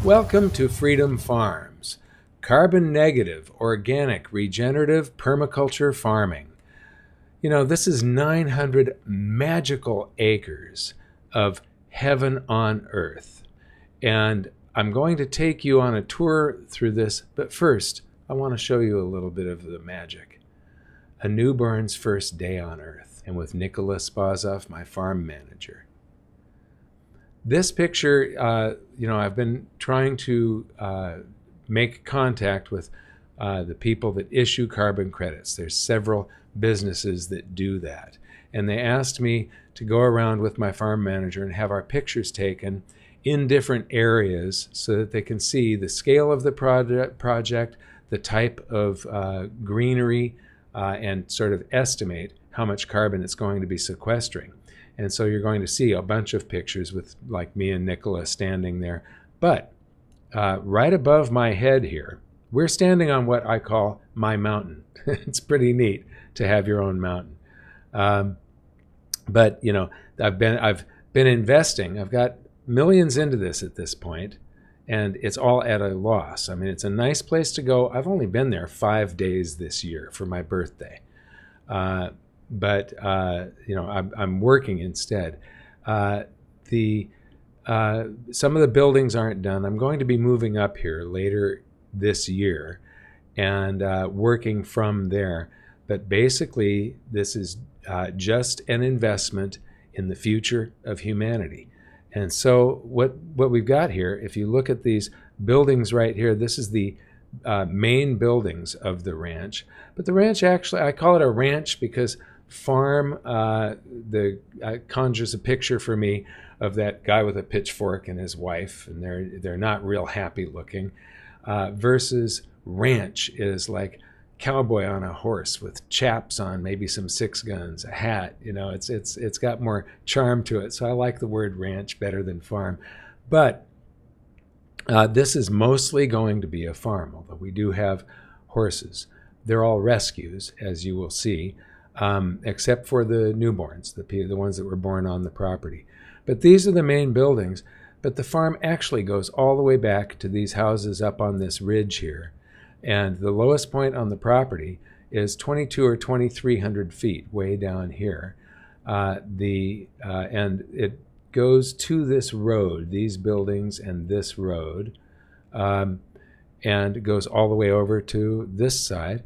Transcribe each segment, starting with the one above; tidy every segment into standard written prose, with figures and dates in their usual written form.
Welcome to Freedom Farms, carbon negative, organic, regenerative permaculture farming. You know, this is 900 magical acres of heaven on earth. And I'm going to take you on a tour through this, but first, I want to show you a little bit of the magic. A newborn's first day on earth, and with Nicholas Spazoff, my farm manager. This picture, I've been trying to make contact with the people that issue carbon credits. There's several businesses that do that. And they asked me to go around with my farm manager and have our pictures taken in different areas so that they can see the scale of the project, the type of greenery, and sort of estimate how much carbon it's going to be sequestering. And so you're going to see a bunch of pictures with like me and Nicola standing there. But right above my head here, we're standing on what I call my mountain. It's pretty neat to have your own mountain. But you know, I've been investing. I've got millions into this at this point, and it's all at a loss. I mean, it's a nice place to go. I've only been there 5 days this year for my birthday. But I'm working instead. Some of the buildings aren't done. I'm going to be moving up here later this year and working from there. But basically, this is just an investment in the future of humanity. And so what we've got here, if you look at these buildings right here, this is the main buildings of the ranch. But the ranch, actually, I call it a ranch because farm conjures a picture for me of that guy with a pitchfork and his wife, and they're not real happy looking, versus ranch is like cowboy on a horse with chaps on, maybe some 6 guns, a hat. You know, it's got more charm to it. So I like the word ranch better than farm. But this is mostly going to be a farm, although we do have horses. They're all rescues, as you will see. Except for the newborns, the ones that were born on the property. But these are the main buildings. But the farm actually goes all the way back to these houses up on this ridge here. And the lowest point on the property is 2,200 or 2,300 feet way down here. And it goes to this road, these buildings and this road, and it goes all the way over to this side.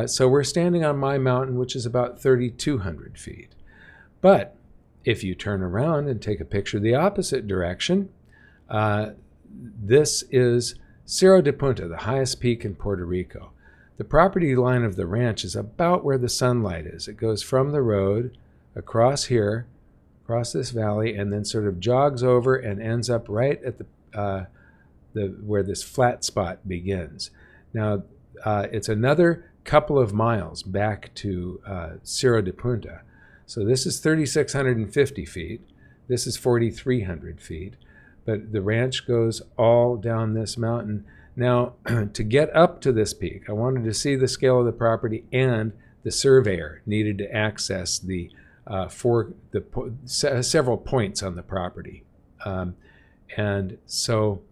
So we're standing on my mountain, which is about 3,200 feet. But if you turn around and take a picture the opposite direction, this is Cerro de Punta, the highest peak in Puerto Rico. The property line of the ranch is about where the sunlight is. It goes from the road across here, across this valley, and then sort of jogs over and ends up right at where this flat spot begins. Now, it's another couple of miles back to Cerro de Punta. So this is 3,650 feet. This is 4,300 feet. But the ranch goes all down this mountain. Now, to get up to this peak, I wanted to see the scale of the property, and the surveyor needed to access several points on the property. And so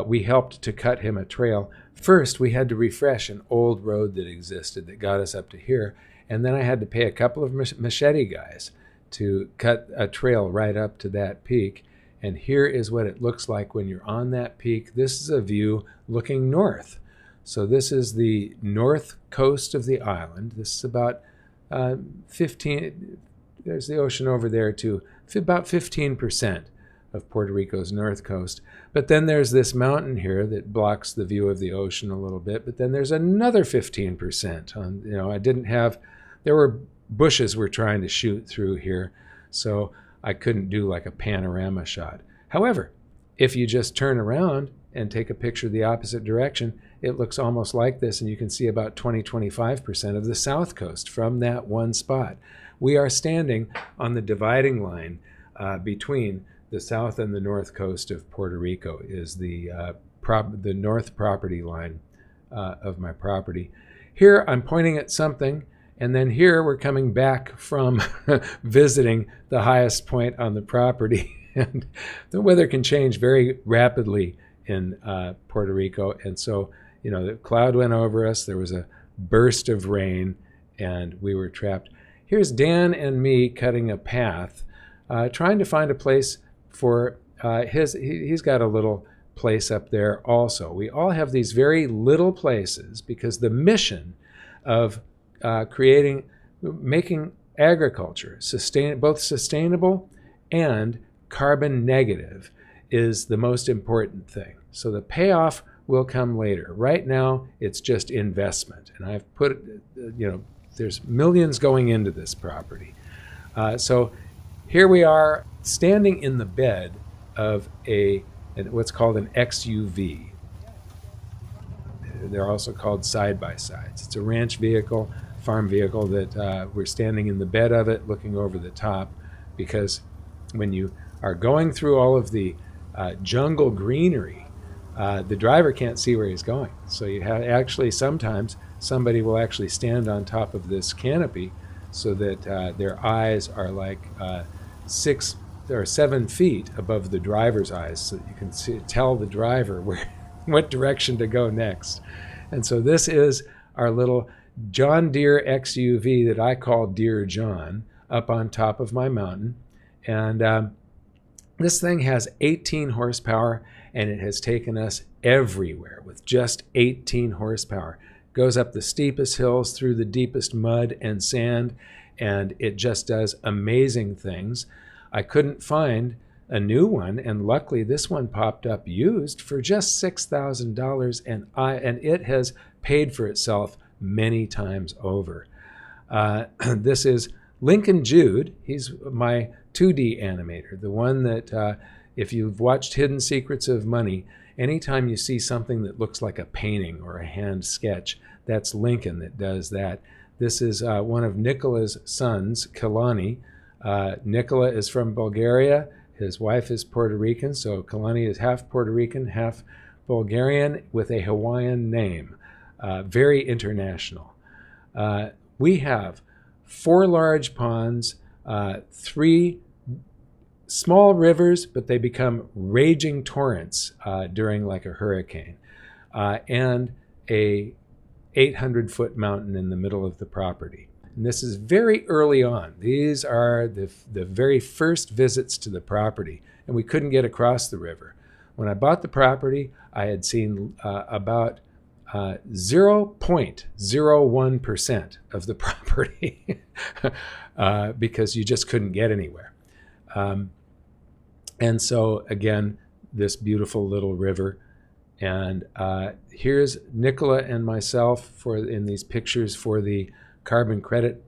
we helped to cut him a trail. First, we had to refresh an old road that existed that got us up to here, and then I had to pay a couple of machete guys to cut a trail right up to that peak. And here is what it looks like when you're on that peak. This is a view looking north. So this is the north coast of the island. This is about 15, there's the ocean over there too, about 15% of Puerto Rico's north coast. But then there's this mountain here that blocks the view of the ocean a little bit. But then there's another 15%. There were bushes we're trying to shoot through here, so I couldn't do like a panorama shot. However, if you just turn around and take a picture the opposite direction, it looks almost like this, and you can see about 20-25% of the south coast from that one spot. We are standing on the dividing line between the south and the north coast of Puerto Rico. Is the north property line of my property. Here I'm pointing at something, and then here we're coming back from visiting the highest point on the property. And the weather can change very rapidly in Puerto Rico. And so, the cloud went over us. There was a burst of rain, and we were trapped. Here's Dan and me cutting a path, trying to find a place for he's got a little place up there also. We all have these very little places because the mission of making agriculture both sustainable and carbon negative is the most important thing. So the payoff will come later. Right now, it's just investment. And I've put, there's millions going into this property. So here we are standing in the bed of what's called an XUV. They're also called side-by-sides. It's a ranch vehicle, farm vehicle that we're standing in the bed of it, looking over the top, because when you are going through all of the jungle greenery, the driver can't see where he's going. So you have sometimes somebody will actually stand on top of this canopy so that their eyes are like 6 or 7 feet above the driver's eyes, so that you can tell the driver what direction to go next. And so this is our little John Deere XUV that I call Dear John, up on top of my mountain. And this thing has 18 horsepower, and it has taken us everywhere with just 18 horsepower. Goes up the steepest hills, through the deepest mud and sand, and it just does amazing things. I couldn't find a new one, and luckily this one popped up used for just $6,000, and it has paid for itself many times over. This is Lincoln Jude. He's my 2D animator, the one that if you've watched Hidden Secrets of Money, anytime you see something that looks like a painting or a hand sketch, that's Lincoln that does that. This is one of Nicola's sons, Kalani. Nicola is from Bulgaria. His wife is Puerto Rican, so Kalani is half Puerto Rican, half Bulgarian, with a Hawaiian name. Very international. We have 4 large ponds, 3 small rivers, but they become raging torrents during like a hurricane, and a 800-foot mountain in the middle of the property. And this is very early on. These are the very first visits to the property, and we couldn't get across the river. When I bought the property, I had seen about 0.01% of the property because you just couldn't get anywhere. And so again, this beautiful little river. And here's Nicola and myself in these pictures for the carbon credit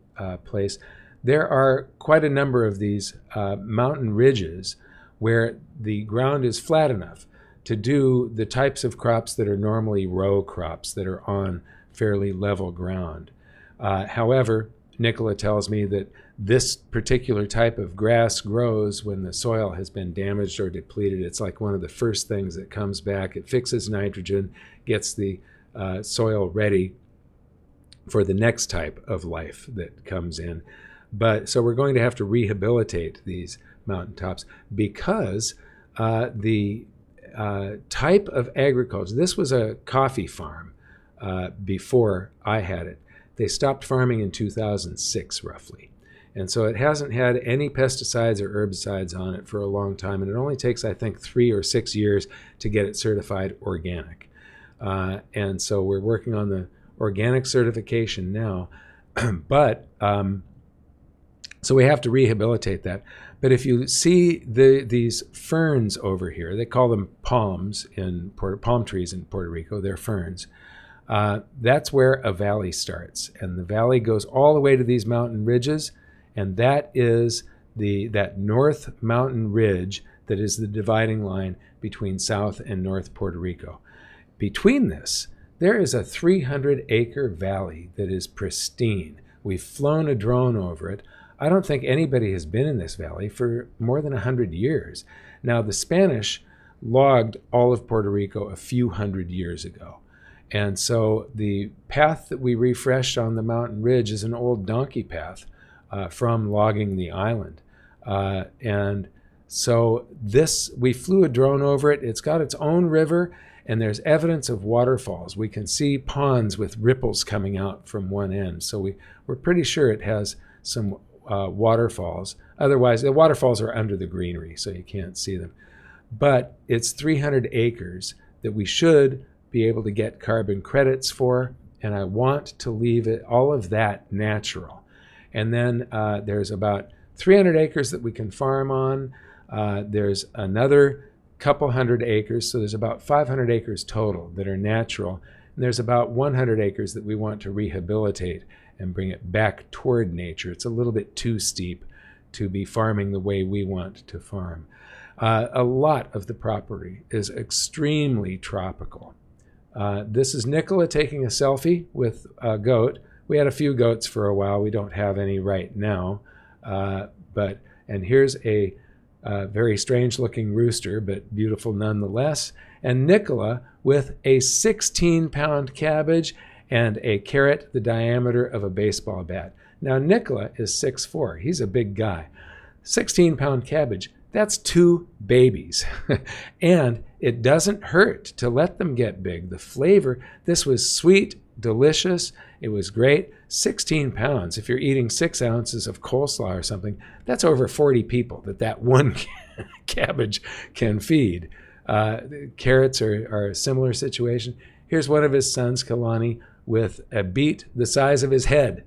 place. There are quite a number of these mountain ridges where the ground is flat enough to do the types of crops that are normally row crops that are on fairly level ground. However, Nicola tells me that this particular type of grass grows when the soil has been damaged or depleted. It's like one of the first things that comes back. It fixes nitrogen, gets the soil ready for the next type of life that comes in. So we're going to have to rehabilitate these mountaintops because the type of agriculture, this was a coffee farm before I had it. They stopped farming in 2006 roughly. And so it hasn't had any pesticides or herbicides on it for a long time. And it only takes, I think, 3 or 6 years to get it certified organic. And so we're working on the organic certification now. But so we have to rehabilitate that. But if you see these ferns over here, they call them palms palm trees in Puerto Rico, they're ferns. That's where a valley starts. And the valley goes all the way to these mountain ridges. And that is that North Mountain Ridge that is the dividing line between South and North Puerto Rico. Between this, there is a 300-acre valley that is pristine. We've flown a drone over it. I don't think anybody has been in this valley for more than 100 years. Now, the Spanish logged all of Puerto Rico a few hundred years ago. And so the path that we refreshed on the mountain ridge is an old donkey path from logging the island. And So we flew a drone over it. It's got its own river, and there's evidence of waterfalls. We can see ponds with ripples coming out from one end. So we're pretty sure it has some waterfalls. Otherwise, the waterfalls are under the greenery, so you can't see them. But it's 300 acres that we should be able to get carbon credits for, and I want to leave all of that natural. And then there's about 300 acres that we can farm on. There's another couple hundred acres, so there's about 500 acres total that are natural. And there's about 100 acres that we want to rehabilitate and bring it back toward nature. It's a little bit too steep to be farming the way we want to farm. A lot of the property is extremely tropical. This is Nicola taking a selfie with a goat. We had a few goats for a while. We don't have any right now. And here's a very strange looking rooster, but beautiful nonetheless. And Nicola with a 16-pound cabbage and a carrot the diameter of a baseball bat. Now Nicola is 6'4". He's a big guy. 16-pound cabbage, that's 2 babies. And it doesn't hurt to let them get big. The flavor, this was sweet, delicious. It was great. 16 pounds. If you're eating 6 ounces of coleslaw or something, that's over 40 people that one cabbage can feed. Carrots are a similar situation. Here's one of his sons, Kalani, with a beet the size of his head.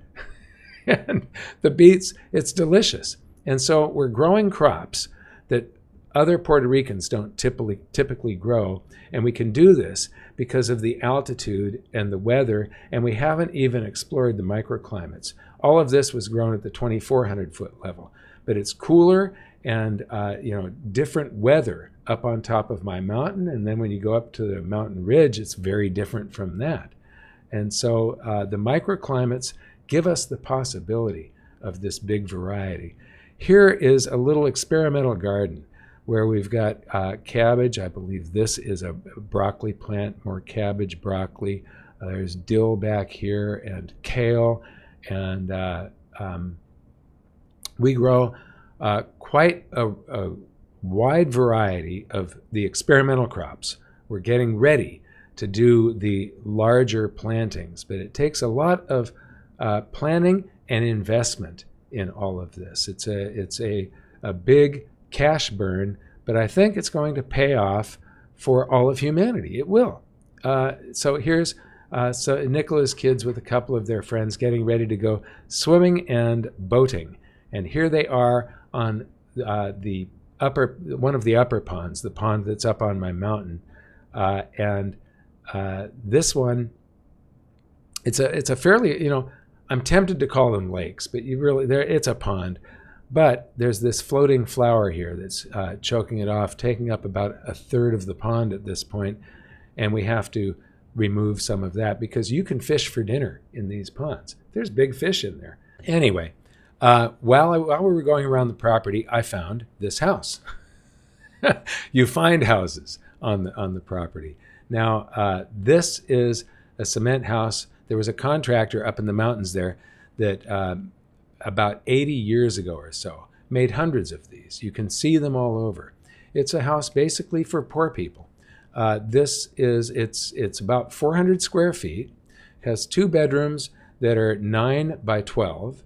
And the beets, it's delicious. And so we're growing crops that other Puerto Ricans don't typically grow, and we can do this because of the altitude and the weather, and we haven't even explored the microclimates. All of this was grown at the 2,400-foot level, but it's cooler and different weather up on top of my mountain, and then when you go up to the mountain ridge, it's very different from that. And so the microclimates give us the possibility of this big variety. Here is a little experimental garden where we've got cabbage. I believe this is a broccoli plant, more cabbage, broccoli. There's dill back here and kale. And we grow quite a wide variety of the experimental crops. We're getting ready to do the larger plantings, but it takes a lot of planning and investment in all of this. It's a big cash burn, but I think it's going to pay off for all of humanity. It will. So here's Nicola's kids with a couple of their friends getting ready to go swimming and boating. And here they are on one of the upper ponds, the pond that's up on my mountain. This one, it's a fairly, I'm tempted to call them lakes, but it's a pond. But there's this floating flower here that's choking it off, taking up about a third of the pond at this point, and we have to remove some of that because you can fish for dinner in these ponds. There's big fish in there. Anyway, while we were going around the property, I found this house. You find houses on the property. Now, this is a cement house. There was a contractor up in the mountains there that about 80 years ago or so made hundreds of these. You can see them all over. It's a house basically for poor people. It's about 400 square feet, has 2 bedrooms that are 9 by 12,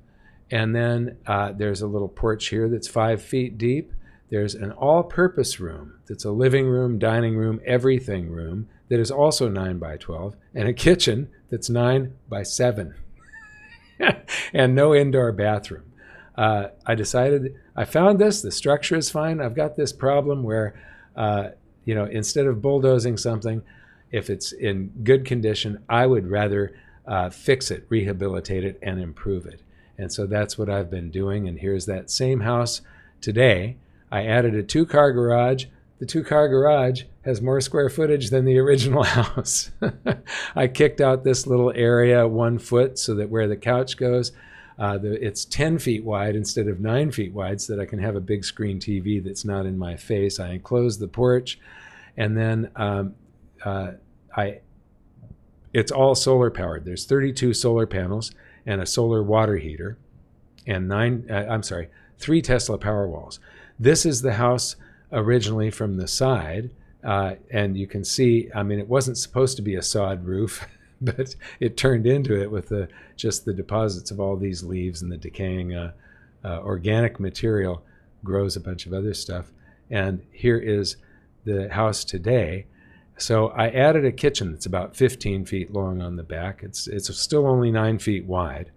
and then there's a little porch here that's 5 feet deep. There's an all-purpose room that's a living room, dining room, everything room that is also 9 by 12, and a kitchen that's 9 by 7. And no indoor bathroom. I found this, the structure is fine. I've got this problem where, instead of bulldozing something, if it's in good condition, I would rather fix it, rehabilitate it, and improve it. And so that's what I've been doing. And here's that same house today. I added a 2-car garage. The 2-car garage has more square footage than the original house. I kicked out this little area 1 foot so that where the couch goes, it's 10 feet wide instead of 9 feet wide so that I can have a big screen TV that's not in my face. I enclosed the porch, and then it's all solar powered. There's 32 solar panels and a solar water heater and 3 Tesla Powerwalls. This is the house originally from the side. And you can see, I mean, it wasn't supposed to be a sod roof, but it turned into it with just the deposits of all these leaves, and the decaying organic material grows a bunch of other stuff. And here is the house today. So I added a kitchen that's about 15 feet long on the back. It's still only 9 feet wide.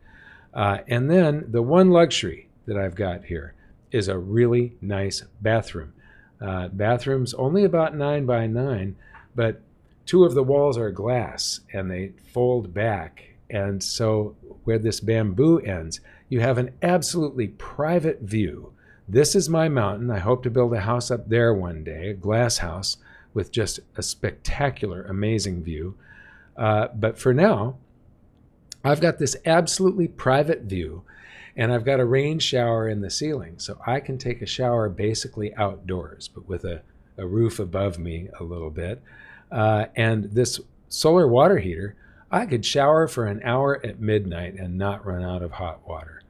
And then the one luxury that I've got here is a really nice bathroom. Bathroom's only about 9 by 9, but 2 of the walls are glass and they fold back. And so where this bamboo ends, you have an absolutely private view. This is my mountain. I hope to build a house up there one day, a glass house with just a spectacular, amazing view. But for now, I've got this absolutely private view, and I've got a rain shower in the ceiling. So I can take a shower basically outdoors, but with a roof above me a little bit. And this solar water heater, I could shower for an hour at midnight and not run out of hot water.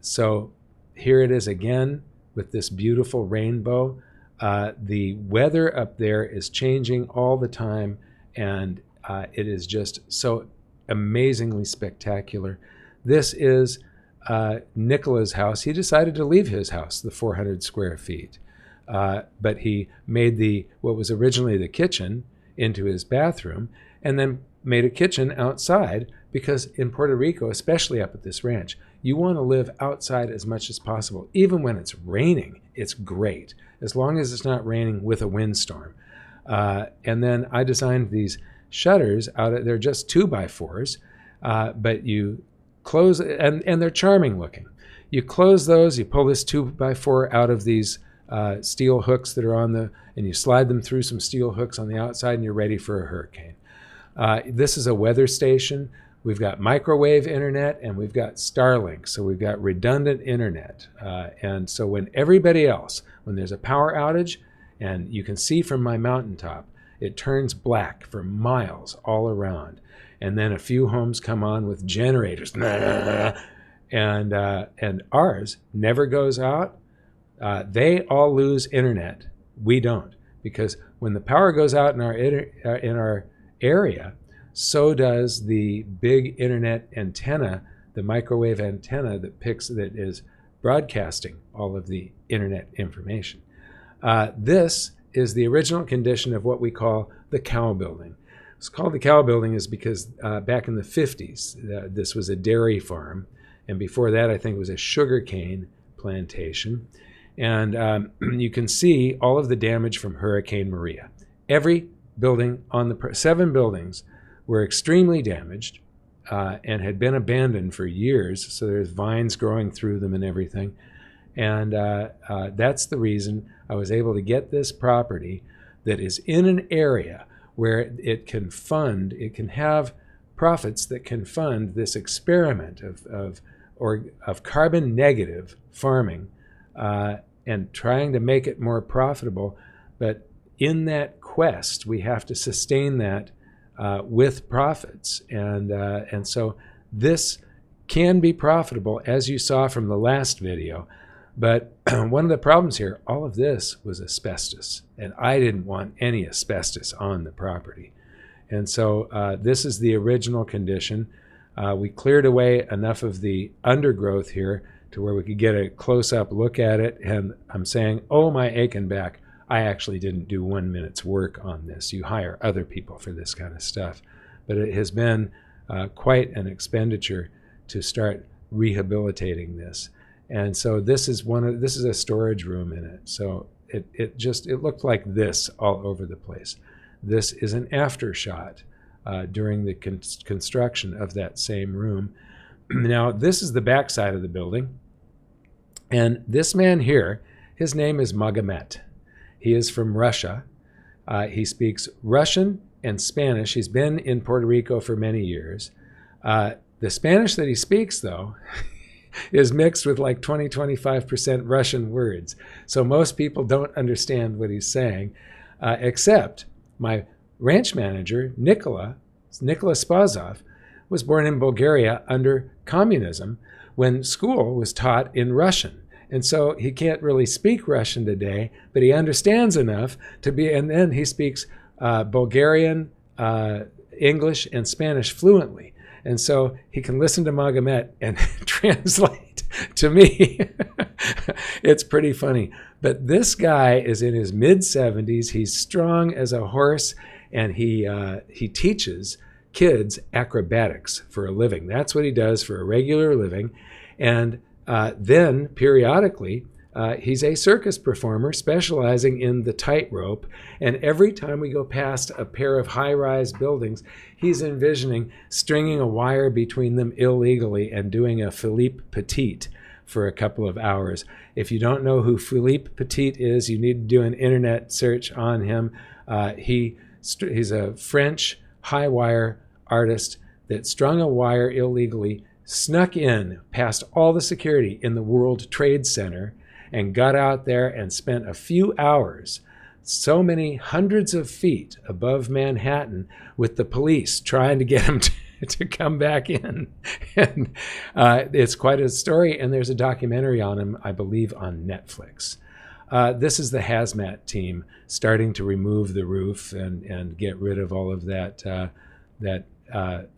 So here it is again with this beautiful rainbow. The weather up there is changing all the time, and it is just so amazingly spectacular. This is Nicola's house. He decided to leave his house, the 400 square feet, but he made what was originally the kitchen into his bathroom, and then made a kitchen outside, because in Puerto Rico, especially up at this ranch, you want to live outside as much as possible. Even when it's raining, it's great, as long as it's not raining with a windstorm. And then I designed these shutters they're just 2x4s, but you close, and they're charming looking. You close those, you pull this 2x4 out of these steel hooks that are and you slide them through some steel hooks on the outside, and you're ready for a hurricane. This is a weather station. We've got microwave internet, and we've got Starlink, so we've got redundant internet. And so when there's a power outage, and you can see from my mountaintop, it turns black for miles all around. And then a few homes come on with generators, and ours never goes out. They all lose internet. We don't, because when the power goes out in our area, so does the big internet antenna, the microwave antenna that is broadcasting all of the internet information. This is the original condition of what we call the cow building. It's called the cow building is because back in the 50s, this was a dairy farm, and before that, I think it was a sugarcane plantation. And you can see all of the damage from Hurricane Maria. Every building on the 7 buildings were extremely damaged and had been abandoned for years, so there's vines growing through them and everything. And that's the reason I was able to get this property that is in an area where it can have profits that can fund this experiment of carbon negative farming and trying to make it more profitable. But in that quest, we have to sustain that with profits. And so this can be profitable, as you saw from the last video. But one of the problems here, all of this was asbestos, and I didn't want any asbestos on the property. And so this is the original condition. We cleared away enough of the undergrowth here to where we could get a close-up look at it. And I'm saying, oh, my aching back. I actually didn't do 1 minute's work on this. You hire other people for this kind of stuff. But it has been quite an expenditure to start rehabilitating this. And so this is a storage room in it. So it looked like this all over the place. This is an after shot during the construction of that same room. Now, this is the back side of the building. And this man here, his name is Magomet. He is from Russia. He speaks Russian and Spanish. He's been in Puerto Rico for many years. The Spanish that he speaks, though, is mixed with like 20-25% Russian words. So most people don't understand what he's saying, except my ranch manager, Nicola Spazov, was born in Bulgaria under communism when school was taught in Russian. And so he can't really speak Russian today, but he understands enough to be, and then he speaks Bulgarian, English, and Spanish fluently. And so he can listen to Magomet and translate to me. It's pretty funny. But this guy is in his mid-70s. He's strong as a horse, and he teaches kids acrobatics for a living. That's what he does for a regular living. And then periodically, he's a circus performer specializing in the tightrope. And every time we go past a pair of high-rise buildings, he's envisioning stringing a wire between them illegally and doing a Philippe Petit for a couple of hours. If you don't know who Philippe Petit is, you need to do an internet search on him. He's a French high wire artist that strung a wire illegally, snuck in past all the security in the World Trade Center, and got out there and spent a few hours, so many hundreds of feet above Manhattan, with the police trying to get him to come back in. And it's quite a story, and there's a documentary on him, I believe, on Netflix. This is the hazmat team starting to remove the roof and get rid of all of that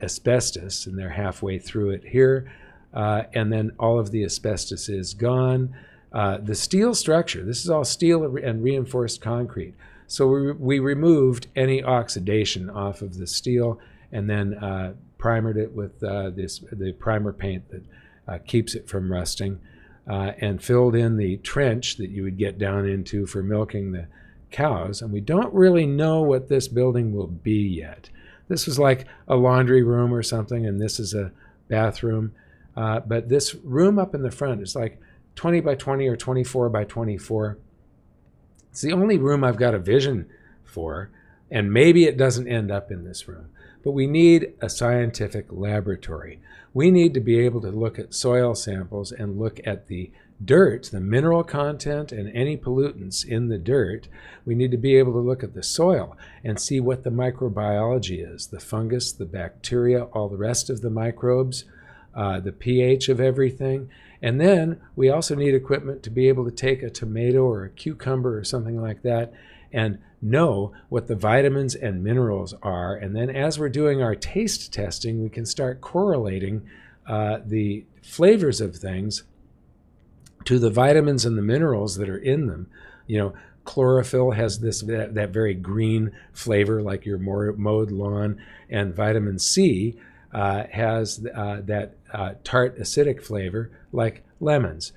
asbestos, and they're halfway through it here. And then all of the asbestos is gone. The steel structure, this is all steel and reinforced concrete. So we removed any oxidation off of the steel, and then primered it with the primer paint that keeps it from rusting, and filled in the trench that you would get down into for milking the cows. And we don't really know what this building will be yet. This was like a laundry room or something, and this is a bathroom. But this room up in the front is like 20 by 20 or 24 by 24. It's the only room I've got a vision for, and maybe it doesn't end up in this room. But we need a scientific laboratory. We need to be able to look at soil samples and look at the dirt, the mineral content, and any pollutants in the dirt. We need to be able to look at the soil and see what the microbiology is, the fungus, the bacteria, all the rest of the microbes, the pH of everything. And then we also need equipment to be able to take a tomato or a cucumber or something like that and know what the vitamins and minerals are. And then as we're doing our taste testing, we can start correlating the flavors of things to the vitamins and the minerals that are in them. You know, chlorophyll has that very green flavor like your mowed lawn, and vitamin C has that tart acidic flavor like lemons.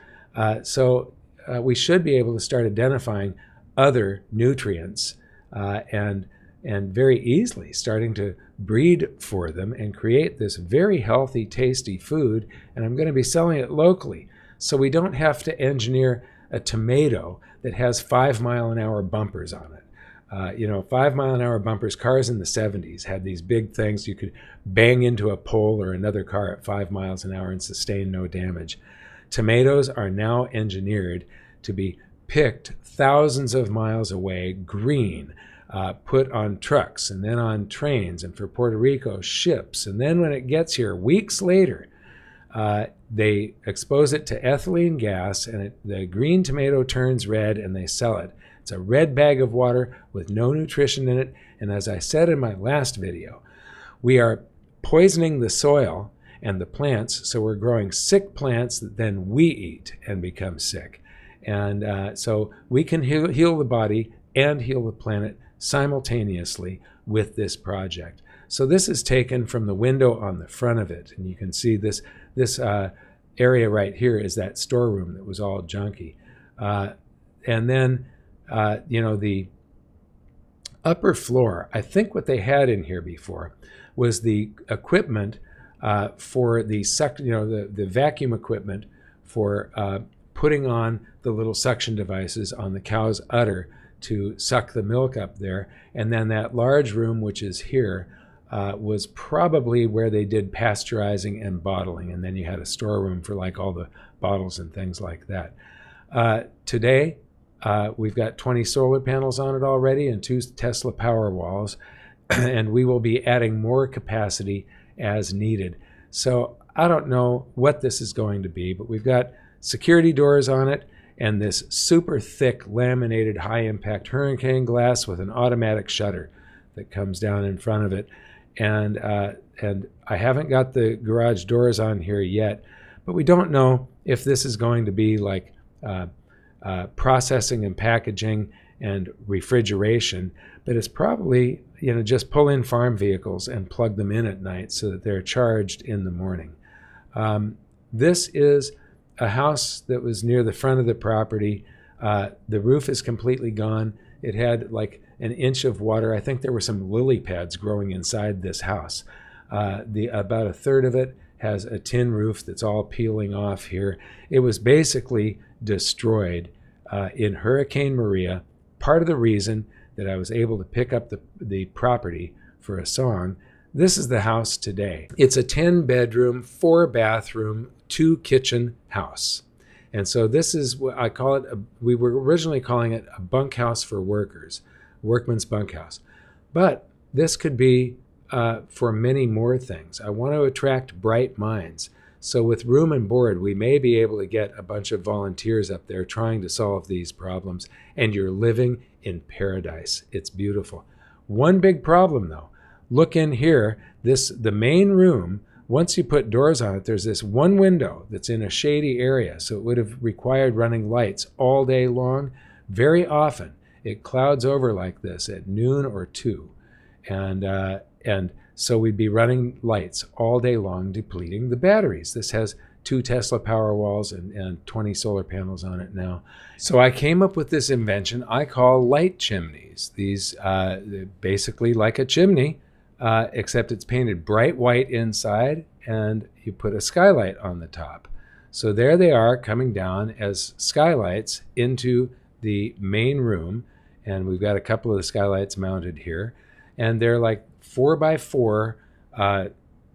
So we should be able to start identifying other nutrients and very easily starting to breed for them and create this very healthy, tasty food. And I'm going to be selling it locally, so we don't have to engineer a tomato that has 5-mile-an-hour bumpers on it. 5-mile-an-hour bumpers, cars in the 70s had these big things. You could bang into a pole or another car at 5 miles an hour and sustain no damage. Tomatoes are now engineered to be picked thousands of miles away, green, put on trucks and then on trains, and for Puerto Rico, ships. And then when it gets here, weeks later, they expose it to ethylene gas, and the green tomato turns red, and they sell it. It's a red bag of water with no nutrition in it. And as I said in my last video, we are poisoning the soil and the plants, so we're growing sick plants that then we eat and become sick. And so we can heal the body and heal the planet simultaneously with this project. So this is taken from the window on the front of it, and you can see this area right here is that storeroom that was all junky. And then the upper floor, I think what they had in here before was the equipment for the vacuum equipment for putting on the little suction devices on the cow's udder to suck the milk up there. And then that large room, which is here, was probably where they did pasteurizing and bottling. And then you had a storeroom for like all the bottles and things like that. Today, we've got 20 solar panels on it already and 2 Tesla Powerwalls, and we will be adding more capacity as needed. So I don't know what this is going to be, but we've got security doors on it, and this super thick laminated high impact hurricane glass with an automatic shutter that comes down in front of it. And I haven't got the garage doors on here yet, but we don't know if this is going to be like processing and packaging and refrigeration, but it's probably, just pull in farm vehicles and plug them in at night so that they're charged in the morning. This is a house that was near the front of the property. The roof is completely gone. It had like an inch of water. I think there were some lily pads growing inside this house. About a third of it has a tin roof that's all peeling off here. It was basically destroyed in Hurricane Maria. Part of the reason that I was able to pick up the property for a song. This is the house today. It's a 10-bedroom, 4-bathroom, 2-kitchen house. And so this is what I call it. We were originally calling it a bunkhouse for workers, workman's bunkhouse. But this could be for many more things. I want to attract bright minds. So with room and board, we may be able to get a bunch of volunteers up there trying to solve these problems. And you're living in paradise. It's beautiful. One big problem, though. Look in here. The main room, once you put doors on it, there's this one window that's in a shady area. So it would have required running lights all day long. Very often, it clouds over like this at noon or 2. And so we'd be running lights all day long, depleting the batteries. This has 2 Tesla Powerwalls and 20 solar panels on it now. So I came up with this invention I call light chimneys. These basically like a chimney, except it's painted bright white inside, and you put a skylight on the top. So there they are coming down as skylights into the main room, and we've got a couple of the skylights mounted here, and they're like 4x4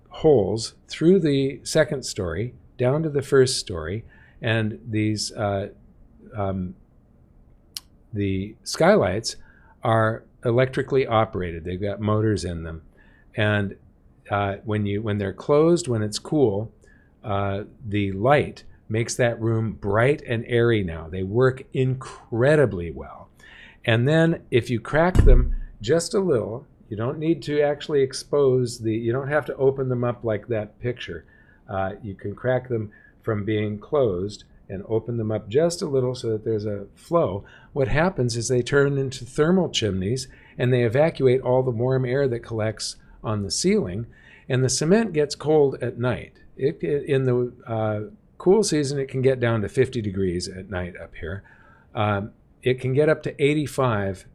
holes through the second story down to the first story, and these the skylights are electrically operated. They've got motors in them, and when they're closed, when it's cool, the light makes that room bright and airy now. They work incredibly well. And then if you crack them just a little, you don't need to actually expose you don't have to open them up like that picture. You can crack them from being closed and open them up just a little so that there's a flow. What happens is they turn into thermal chimneys, and they evacuate all the warm air that collects on the ceiling, and the cement gets cold at night. In the cool season, it can get down to 50 degrees at night up here. It can get up to 85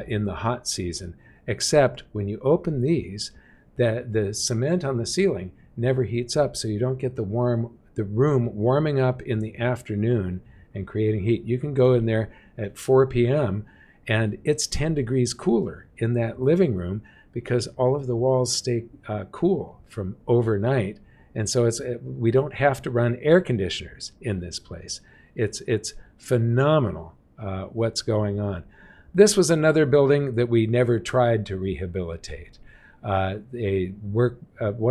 in the hot season, except when you open these, the cement on the ceiling never heats up, so you don't get the room warming up in the afternoon and creating heat. You can go in there at 4 p.m. and it's 10 degrees cooler in that living room because all of the walls stay cool from overnight. And so we don't have to run air conditioners in this place. It's phenomenal what's going on. This was another building that we never tried to rehabilitate. One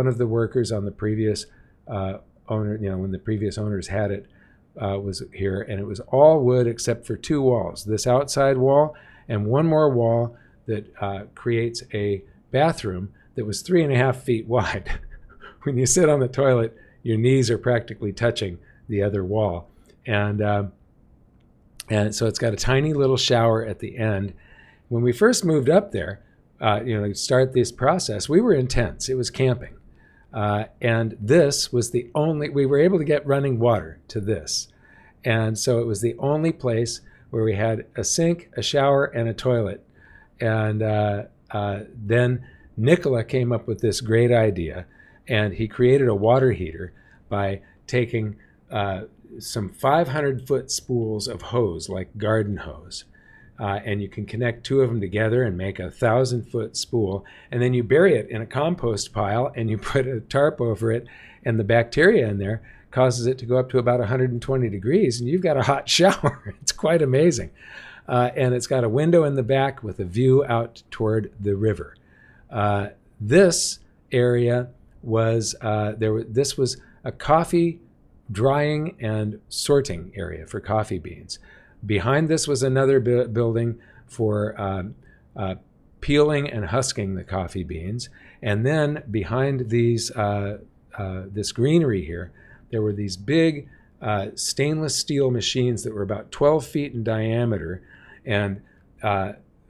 of the workers on the previous owner, when the previous owners had it, was here, and it was all wood except for 2 walls. This outside wall and one more wall that creates a bathroom that was 3.5 feet wide. When you sit on the toilet, your knees are practically touching the other wall. And so it's got a tiny little shower at the end. When we first moved up there, to start this process, we were in tents. It was camping. And this was we were able to get running water to this. And so it was the only place where we had a sink, a shower, and a toilet. And then Nicola came up with this great idea, and he created a water heater by taking some 500-foot spools of hose, like garden hose. And you can connect 2 of them together and make a 1,000-foot spool. And then you bury it in a compost pile, and you put a tarp over it, and the bacteria in there causes it to go up to about 120 degrees, and you've got a hot shower. It's quite amazing. And it's got a window in the back with a view out toward the river. This area was, this was a coffee drying and sorting area for coffee beans. Behind this was another building for peeling and husking the coffee beans. And then behind these this greenery here, there were these big stainless steel machines that were about 12 feet in diameter, and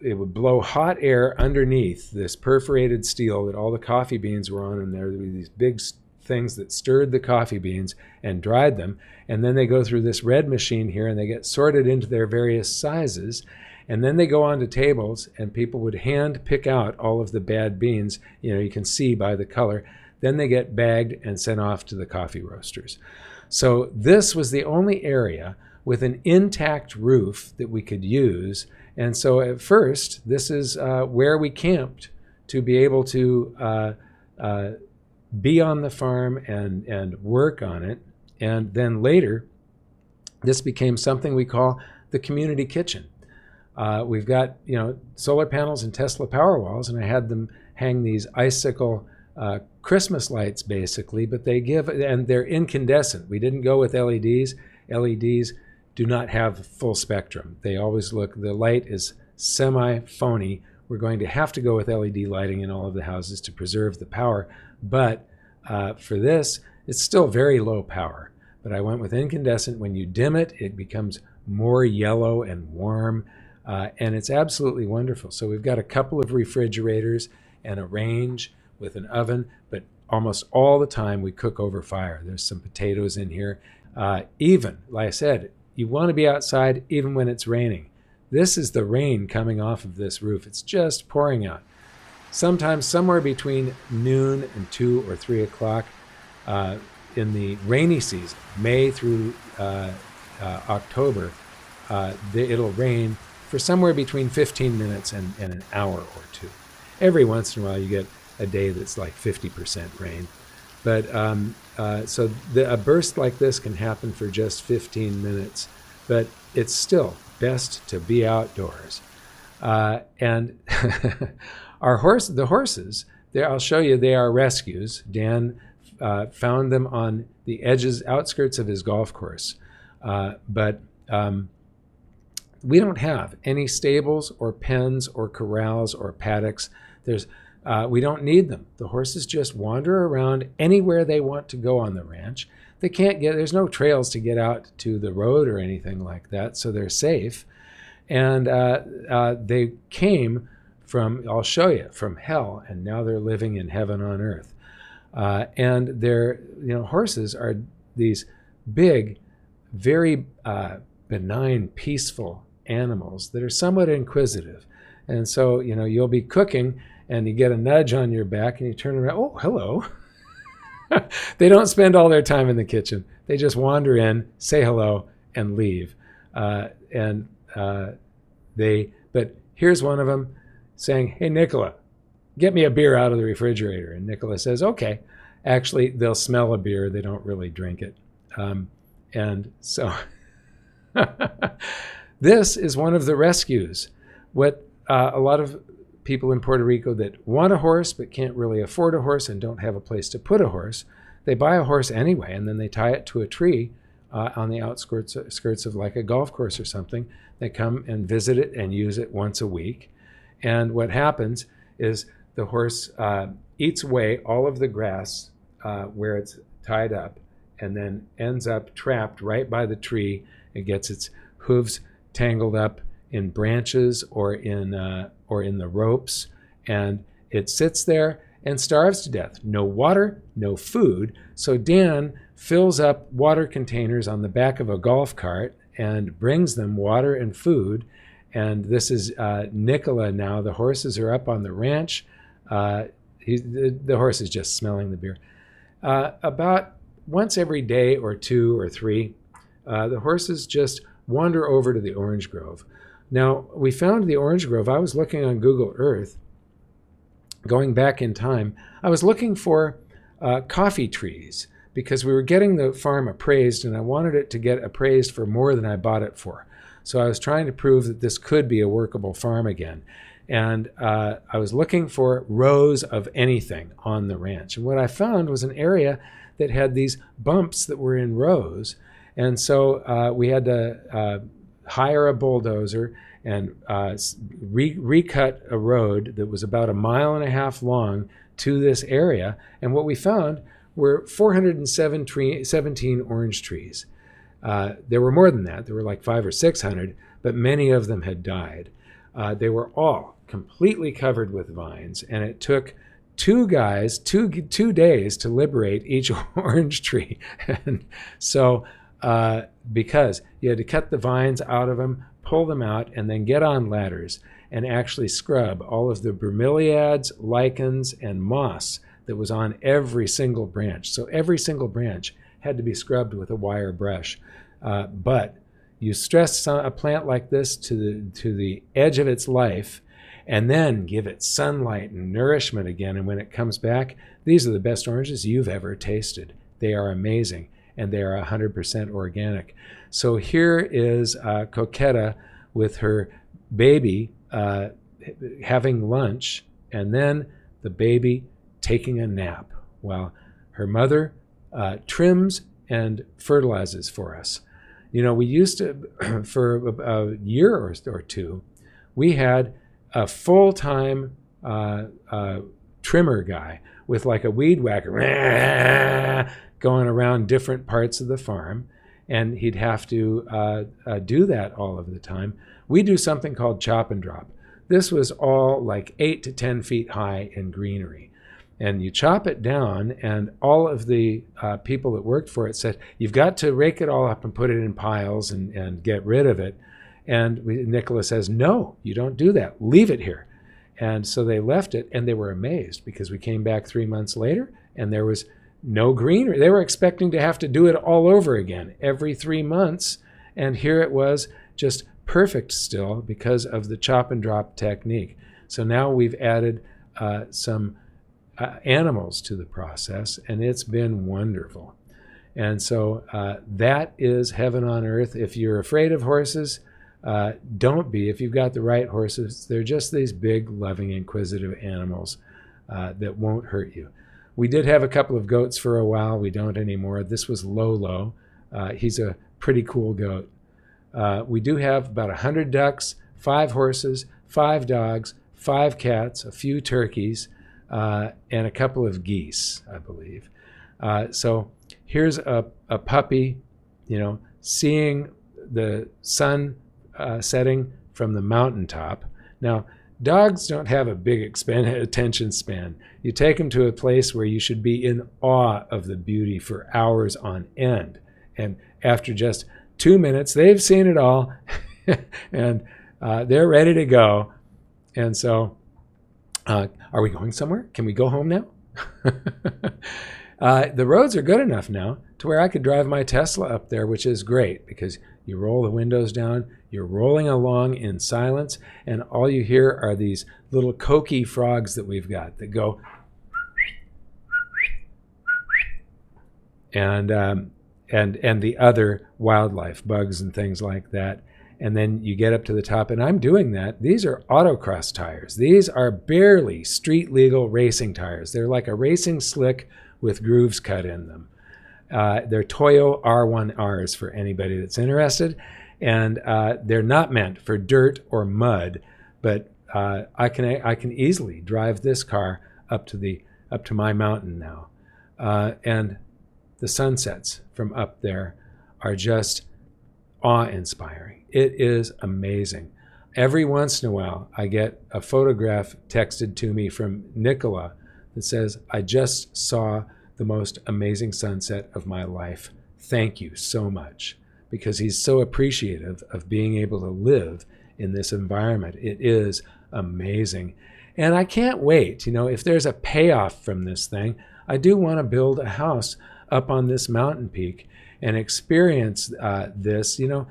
it would blow hot air underneath this perforated steel that all the coffee beans were on, and there would be these big things that stirred the coffee beans and dried them, and then they go through this red machine here and they get sorted into their various sizes, and then they go onto tables and people would hand pick out all of the bad beans, you can see by the color. Then they get bagged and sent off to the coffee roasters. So this was the only area with an intact roof that we could use. And so at first, this is where we camped to be able to be on the farm and work on it. And then later, this became something we call the community kitchen. We've got solar panels and Tesla Powerwalls, and I had them hang these icicle Christmas lights basically, but they're incandescent. We didn't go with LEDs. LEDs do not have full spectrum. They always the light is semi-phony. We're going to have to go with LED lighting in all of the houses to preserve the power. But for this, it's still very low power. But I went with incandescent. When you dim it, it becomes more yellow and warm. And it's absolutely wonderful. So we've got a couple of refrigerators and a range with an oven. But almost all the time, we cook over fire. There's some potatoes in here. Even, like I said, you want to be outside even when it's raining. This is the rain coming off of this roof. It's just pouring out. Sometimes somewhere between noon and 2 or 3 o'clock in the rainy season, May through October, it'll rain for somewhere between 15 minutes and an hour or two. Every once in a while you get a day that's like 50% rain. But so a burst like this can happen for just 15 minutes, but it's still best to be outdoors. And the horses, I'll show you, they are rescues. Dan found them on the outskirts of his golf course. But we don't have any stables or pens or corrals or paddocks. We don't need them. The horses just wander around anywhere they want to go on the ranch. There's no trails to get out to the road or anything like that, so they're safe. And they came from, I'll show you, from hell, and now they're living in heaven on earth. And horses are these big, very benign, peaceful animals that are somewhat inquisitive. And so, you'll be cooking and you get a nudge on your back and you turn around, oh, hello. They don't spend all their time in the kitchen. They just wander in, say hello, and leave. But here's one of them saying, hey, Nicola, get me a beer out of the refrigerator. And Nicola says, okay. Actually, they'll smell a beer. They don't really drink it. And so this is one of the rescues. What a lot of people in Puerto Rico that want a horse but can't really afford a horse and don't have a place to put a horse, they buy a horse anyway, and then they tie it to a tree on the outskirts of like a golf course or something. They come and visit it and use it once a week. And what happens is the horse eats away all of the grass where it's tied up, and then ends up trapped right by the tree. It gets its hooves tangled up in branches or in the ropes, and it sits there and starves to death. No water, no food. So Dan fills up water containers on the back of a golf cart and brings them water and food. And this is Nicola now. The horses are up on the ranch. The horse is just smelling the beer. About once every day or 2 or 3, the horses just wander over to the orange grove. Now, we found the orange grove. I was looking on Google Earth, going back in time. I was looking for coffee trees because we were getting the farm appraised, and I wanted it to get appraised for more than I bought it for. So I was trying to prove that this could be a workable farm again. And I was looking for rows of anything on the ranch. And what I found was an area that had these bumps that were in rows. And so we had to hire a bulldozer and recut a road that was about 1.5 miles long to this area. And what we found were 417 orange trees. There were more than that. There were like 500 or 600, but many of them had died. They were all completely covered with vines, and it took two guys, two days to liberate each orange tree. And so because you had to cut the vines out of them, pull them out, and then get on ladders and actually scrub all of the bromeliads, lichens, and moss that was on every single branch. So every single branch had to be scrubbed with a wire brush. But you stress a plant like this to the edge of its life, and then give it sunlight and nourishment again. And when it comes back, these are the best oranges you've ever tasted. They are amazing, and they are 100% organic. So here is Coquetta with her baby having lunch, and then the baby taking a nap while her mother trims and fertilizes for us. You know, we used to, for a year or two, we had a full-time trimmer guy with like a weed whacker going around different parts of the farm, and he'd have to do that all of the time. We do something called chop and drop. This was all like 8 to 10 feet high in greenery. And you chop it down, and all of the people that worked for it said, you've got to rake it all up and put it in piles and get rid of it. And Nicola says, no, you don't do that. Leave it here. And so they left it, and they were amazed because we came back 3 months later, and there was no greenery. They were expecting to have to do it all over again every 3 months. And here it was, just perfect still because of the chop and drop technique. So now we've added some animals to the process, and it's been wonderful. And so that is heaven on earth. If you're afraid of horses, don't be. If you've got the right horses, they're just these big, loving, inquisitive animals that won't hurt you. We did have a couple of goats for a while. We don't anymore. This was Lolo. He's a pretty cool goat. We do have about 100 ducks, 5 horses, 5 dogs, 5 cats, a few turkeys, and a couple of geese, I believe. So here's a puppy, you know, seeing the sun setting from the mountaintop. Now, dogs don't have a big attention span. You take them to a place where you should be in awe of the beauty for hours on end. And after just 2 minutes, they've seen it all, and they're ready to go. And so, are we going somewhere? Can we go home now? The roads are good enough now to where I could drive my Tesla up there, which is great because you roll the windows down, you're rolling along in silence, and all you hear are these little coqui frogs that we've got that go, and the other wildlife, bugs and things like that. And then you get up to the top, and I'm doing that. These are autocross tires. These are barely street legal racing tires. They're like a racing slick with grooves cut in them. They're Toyo R1Rs for anybody that's interested. And they're not meant for dirt or mud, but I can easily drive this car up to my mountain now. And the sunsets from up there are just awe-inspiring. It is amazing. Every once in a while, I get a photograph texted to me from Nicola that says, I just saw the most amazing sunset of my life. Thank you so much. Because he's so appreciative of being able to live in this environment. It is amazing. And I can't wait. You know, if there's a payoff from this thing, I do want to build a house up on this mountain peak and experience this. You know,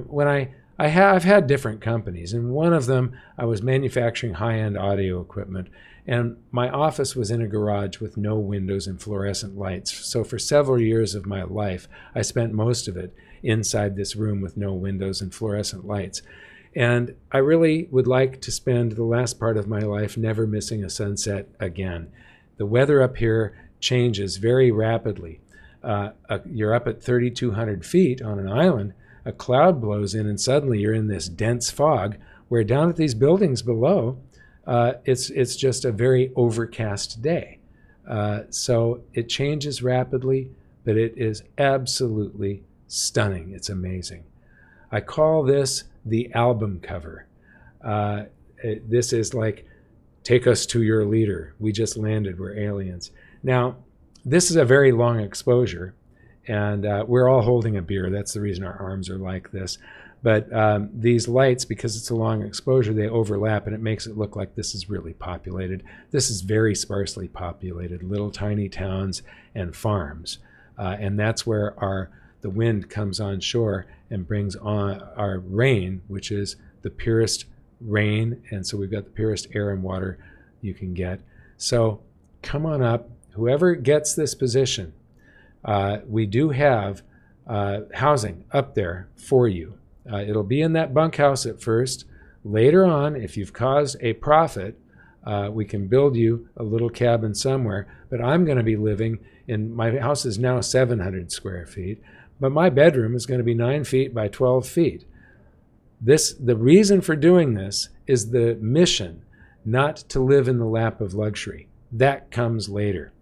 when I've had different companies, and one of them I was manufacturing high-end audio equipment, and my office was in a garage with no windows and fluorescent lights. So for several years of my life, I spent most of it inside this room with no windows and fluorescent lights. And I really would like to spend the last part of my life never missing a sunset again. The weather up here changes very rapidly. You're up at 3,200 feet on an island, a cloud blows in, and suddenly you're in this dense fog, where down at these buildings below, it's just a very overcast day. So it changes rapidly, but it is absolutely stunning. It's amazing. I call this the album cover. This is like, take us to your leader. We just landed. We're aliens. Now, this is a very long exposure, and we're all holding a beer. That's the reason our arms are like this. But these lights, because it's a long exposure, they overlap, and it makes it look like this is really populated. This is very sparsely populated, little tiny towns and farms. And that's where the wind comes on shore and brings on our rain, which is the purest rain. And so we've got the purest air and water you can get. So come on up. Whoever gets this position, we do have housing up there for you. It'll be in that bunkhouse at first. Later on, if you've caused a profit, we can build you a little cabin somewhere. But I'm going to be living in, my house is now 700 square feet, but my bedroom is going to be 9 feet by 12 feet. The reason for doing this is the mission, not to live in the lap of luxury. That comes later.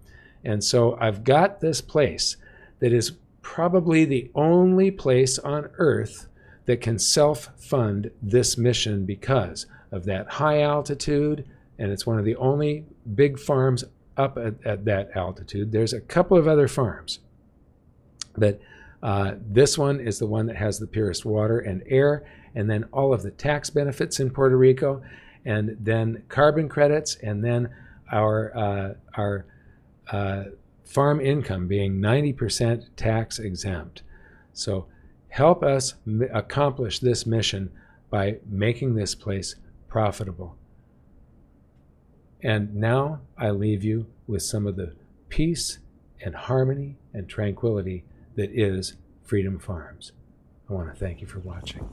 And so I've got this place that is probably the only place on earth that can self-fund this mission because of that high altitude, and it's one of the only big farms up at that altitude. There's a couple of other farms, but this one is the one that has the purest water and air, and then all of the tax benefits in Puerto Rico, and then carbon credits, and then our farm income being 90% tax exempt. So help us accomplish this mission by making this place profitable. And now I leave you with some of the peace and harmony and tranquility that is Freedom Farms. I want to thank you for watching.